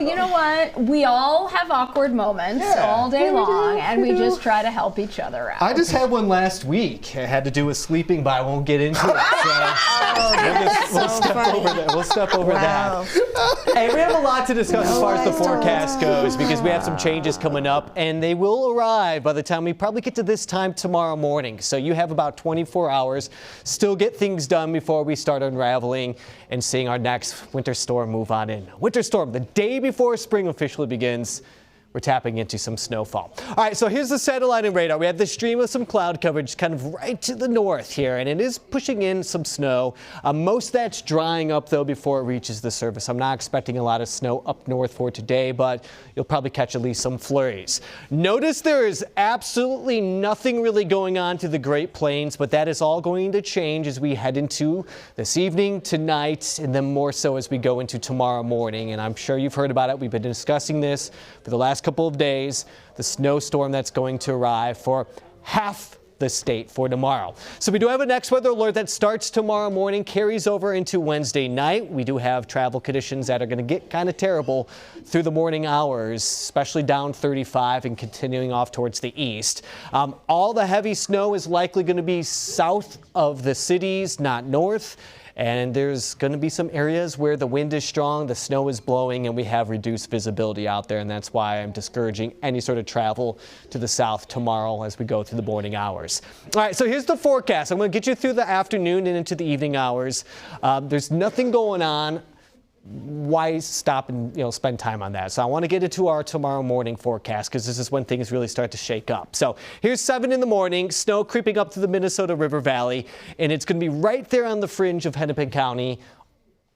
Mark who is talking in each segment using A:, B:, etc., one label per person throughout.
A: You know what? We all have awkward moments all day long, and we just try to help each other out.
B: I just had one last week. It had to do with sleeping, but I won't get into it. So we'll step over that. Hey, we have a lot to discuss as far as the forecast goes because we have some changes coming up, and they will arrive by the time we probably get to this time tomorrow morning. So you have about 24 hours. Still get things done before we start unraveling and seeing our next winter storm move on in. Winter storm, the day before spring officially begins, we're tapping into some snowfall. All right, so here's the satellite and radar. We have this stream of some cloud coverage kind of right to the north here, and it is pushing in some snow. Most of that's drying up, though, before it reaches the surface. I'm not expecting a lot of snow up north for today, but you'll probably catch at least some flurries. Notice there is absolutely nothing really going on to the Great Plains, but that is all going to change as we head into this evening, tonight, and then more so as we go into tomorrow morning. And I'm sure you've heard about it. We've been discussing this for the last couple of days, the snowstorm that's going to arrive for half the state for tomorrow. So we do have a next weather alert that starts tomorrow morning, carries over into Wednesday night. We do have travel conditions that are going to get kind of terrible through the morning hours, especially down 35 and continuing off towards the east. All the heavy snow is likely going to be south of the cities, not north. And there's going to be some areas where the wind is strong, the snow is blowing, and we have reduced visibility out there. And that's why I'm discouraging any sort of travel to the south tomorrow as we go through the morning hours. All right, so here's the forecast. I'm going to get you through the afternoon and into the evening hours. There's nothing going on. Why stop and spend time on that? So I want to get into our tomorrow morning forecast because this is when things really start to shake up. So here's 7 in the morning, snow creeping up to the Minnesota River Valley, and it's going to be right there on the fringe of Hennepin County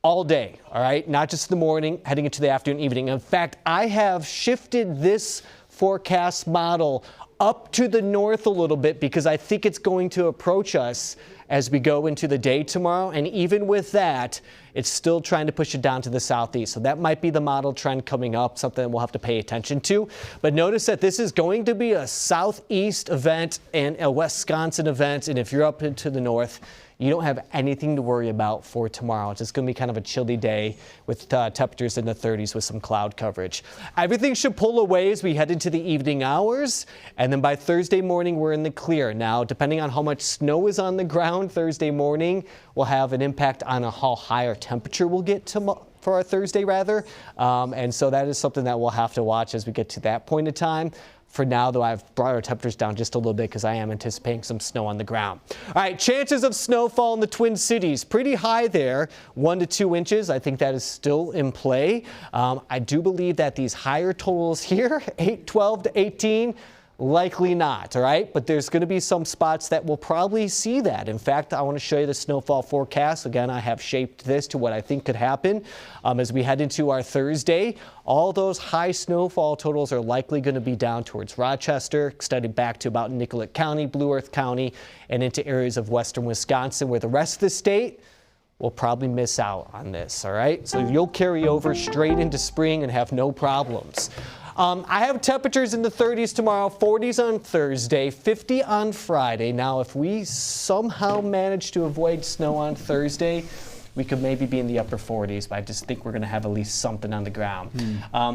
B: all day. All right, not just in the morning, heading into the afternoon, evening. In fact, I have shifted this forecast model up to the north a little bit because I think it's going to approach us as we go into the day tomorrow. And even with that, it's still trying to push it down to the southeast. So that might be the model trend coming up, something we'll have to pay attention to. But notice that this is going to be a southeast event and a Wisconsin event. And if you're up into the north, you don't have anything to worry about for tomorrow. It's just going to be kind of a chilly day with temperatures in the 30s with some cloud coverage. Everything should pull away as we head into the evening hours. And then by Thursday morning, we're in the clear. Now, depending on how much snow is on the ground Thursday morning, will have an impact on how high our temperature will get for our Thursday, rather. And so that is something that we'll have to watch as we get to that point in time. For now, though, I've brought our temperatures down just a little bit because I am anticipating some snow on the ground. All right, chances of snowfall in the Twin Cities, pretty high there, 1 to 2 inches. I think that is still in play. I do believe that these higher totals here, 12 to 18, likely not, all right? But there's going to be some spots that will probably see that. In fact, I want to show you the snowfall forecast. Again, I have shaped this to what I think could happen as we head into our Thursday. All those high snowfall totals are likely going to be down towards Rochester, extending back to about Nicollet County, Blue Earth County, and into areas of western Wisconsin, where the rest of the state will probably miss out on this, all right? So you'll carry over straight into spring and have no problems. I have temperatures in the 30s tomorrow, 40s on Thursday, 50 on Friday. Now, if we somehow manage to avoid snow on Thursday, we could maybe be in the upper 40s, but I just think we're going to have at least something on the ground.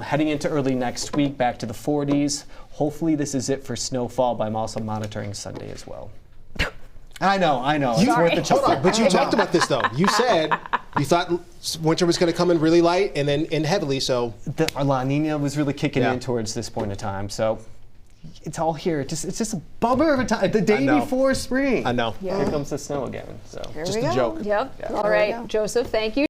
B: Heading into early next week, back to the 40s. Hopefully this is it for snowfall, but I'm also monitoring Sunday as well. I know. It's worth the chuckle.
C: Hold on, but you talked about this, though. You sasaid you thought winter was going to come in really light and then in heavily, so.
B: The La Nina was really kicking in towards this point in time, so it's all here. It's just a bummer of a time. The day before spring.
C: I know.
B: Here comes the snow again. So
A: Here
C: just
A: we
C: a
A: go.
C: joke.
A: Yep. All right, Joseph, thank you.